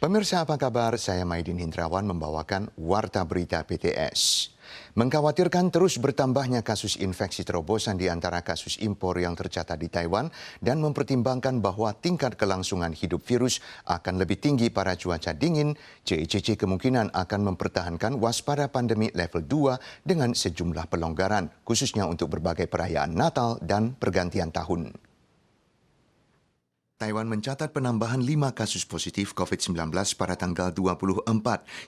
Pemirsa apa kabar? Saya Maidin Hindrawan membawakan Warta Berita PTS. Mengkhawatirkan terus bertambahnya kasus infeksi terobosan di antara kasus impor yang tercatat di Taiwan dan mempertimbangkan bahwa tingkat kelangsungan hidup virus akan lebih tinggi pada cuaca dingin, CICC kemungkinan akan mempertahankan waspada pandemi level 2 dengan sejumlah pelonggaran, khususnya untuk berbagai perayaan Natal dan pergantian tahun. Taiwan mencatat penambahan 5 kasus positif COVID-19 pada tanggal 24.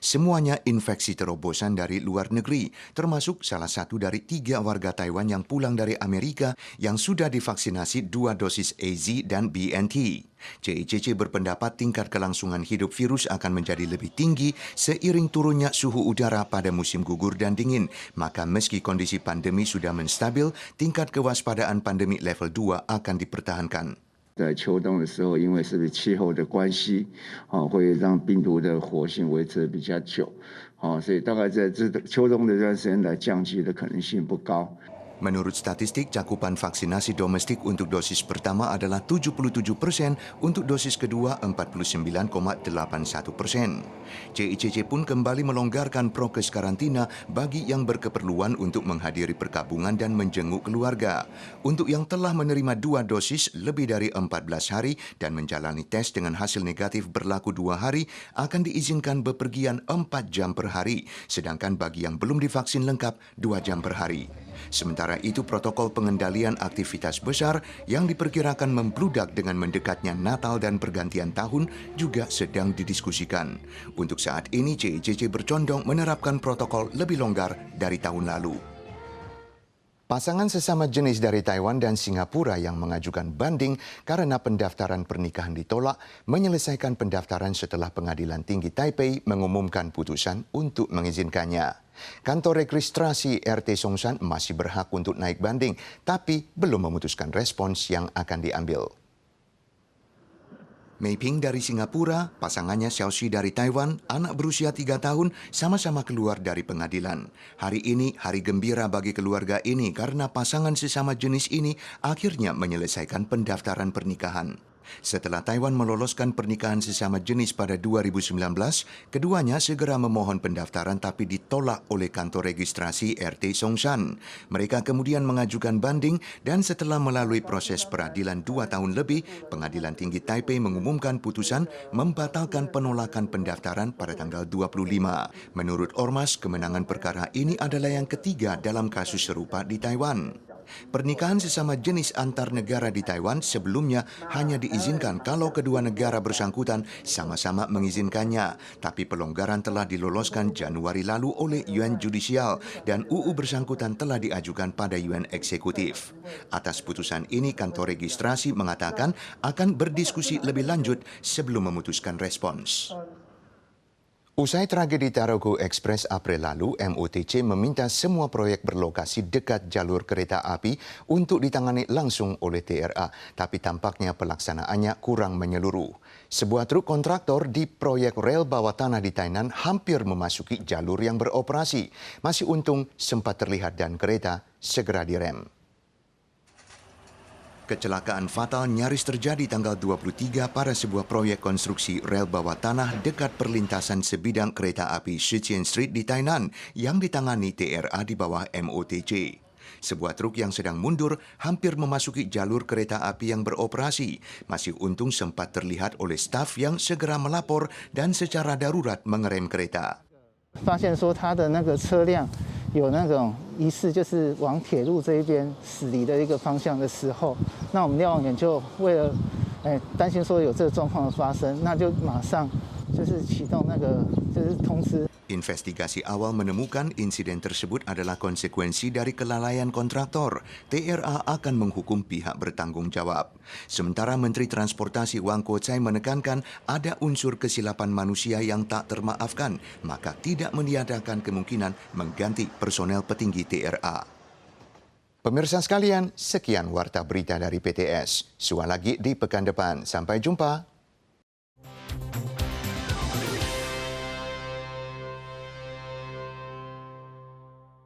Semuanya infeksi terobosan dari luar negeri, termasuk salah satu dari 3 warga Taiwan yang pulang dari Amerika yang sudah divaksinasi 2 dosis AZ dan BNT. CICC berpendapat tingkat kelangsungan hidup virus akan menjadi lebih tinggi seiring turunnya suhu udara pada musim gugur dan dingin. Maka meski kondisi pandemi sudah menstabil, tingkat kewaspadaan pandemi level 2 akan dipertahankan. 在秋冬的时候，因为是气候的关系，会让病毒的活性维持比较久，所以大概在秋冬的这段时间来降级的可能性不高。 Menurut statistik, cakupan vaksinasi domestik untuk dosis pertama adalah 77%, untuk dosis kedua 49,81%. CICC pun kembali melonggarkan prokes karantina bagi yang berkeperluan untuk menghadiri perkabungan dan menjenguk keluarga. Untuk yang telah menerima 2 dosis lebih dari 14 hari dan menjalani tes dengan hasil negatif berlaku 2 hari, akan diizinkan bepergian 4 jam per hari, sedangkan bagi yang belum divaksin lengkap 2 jam per hari. Sementara itu, protokol pengendalian aktivitas besar yang diperkirakan membludak dengan mendekatnya Natal dan pergantian tahun juga sedang didiskusikan. Untuk saat ini, CICC bercondong menerapkan protokol lebih longgar dari tahun lalu. Pasangan sesama jenis dari Taiwan dan Singapura yang mengajukan banding karena pendaftaran pernikahan ditolak menyelesaikan pendaftaran setelah Pengadilan Tinggi Taipei mengumumkan putusan untuk mengizinkannya. Kantor registrasi RT Songshan masih berhak untuk naik banding, tapi belum memutuskan respons yang akan diambil. Mei Ping dari Singapura, pasangannya Xiaoxi dari Taiwan, anak berusia 3 tahun, sama-sama keluar dari pengadilan. Hari ini hari gembira bagi keluarga ini karena pasangan sesama jenis ini akhirnya menyelesaikan pendaftaran pernikahan. Setelah Taiwan meloloskan pernikahan sesama jenis pada 2019, keduanya segera memohon pendaftaran tapi ditolak oleh kantor registrasi RT Songshan. Mereka kemudian mengajukan banding dan setelah melalui proses peradilan 2 tahun lebih, Pengadilan Tinggi Taipei mengumumkan putusan membatalkan penolakan pendaftaran pada tanggal 25. Menurut Ormas, kemenangan perkara ini adalah yang ketiga dalam kasus serupa di Taiwan. Pernikahan sesama jenis antar negara di Taiwan sebelumnya hanya diizinkan kalau kedua negara bersangkutan sama-sama mengizinkannya. Tapi pelonggaran telah diloloskan Januari lalu oleh Yuan Judicial dan UU bersangkutan telah diajukan pada Yuan Eksekutif. Atas putusan ini, kantor registrasi mengatakan akan berdiskusi lebih lanjut sebelum memutuskan respons. Usai tragedi Tarago Express April lalu, MOTC meminta semua proyek berlokasi dekat jalur kereta api untuk ditangani langsung oleh TRA, tapi tampaknya pelaksanaannya kurang menyeluruh. Sebuah truk kontraktor di proyek rel bawah tanah di Tainan hampir memasuki jalur yang beroperasi. Masih untung sempat terlihat dan kereta segera direm. Kecelakaan fatal nyaris terjadi tanggal 23 pada sebuah proyek konstruksi rel bawah tanah dekat perlintasan sebidang kereta api Shijian Street di Tainan yang ditangani TRA di bawah MOTC. Sebuah truk yang sedang mundur hampir memasuki jalur kereta api yang beroperasi. Masih untung sempat terlihat oleh staf yang segera melapor dan secara darurat mengerem kereta. 发现说他的那个车辆有那种疑似就是往铁路这一边驶离的一个方向的时候，那我们瞭望员就为了担心说有这个状况的发生，那就马上就是启动那个就是通知。 Investigasi awal menemukan insiden tersebut adalah konsekuensi dari kelalaian kontraktor. TRA akan menghukum pihak bertanggung jawab. Sementara Menteri Transportasi Wang Kuo-chai menekankan ada unsur kesilapan manusia yang tak termaafkan, maka tidak meniadakan kemungkinan mengganti personel petinggi TRA. Pemirsa sekalian, sekian Warta Berita dari PTS. Sua lagi di pekan depan. Sampai jumpa.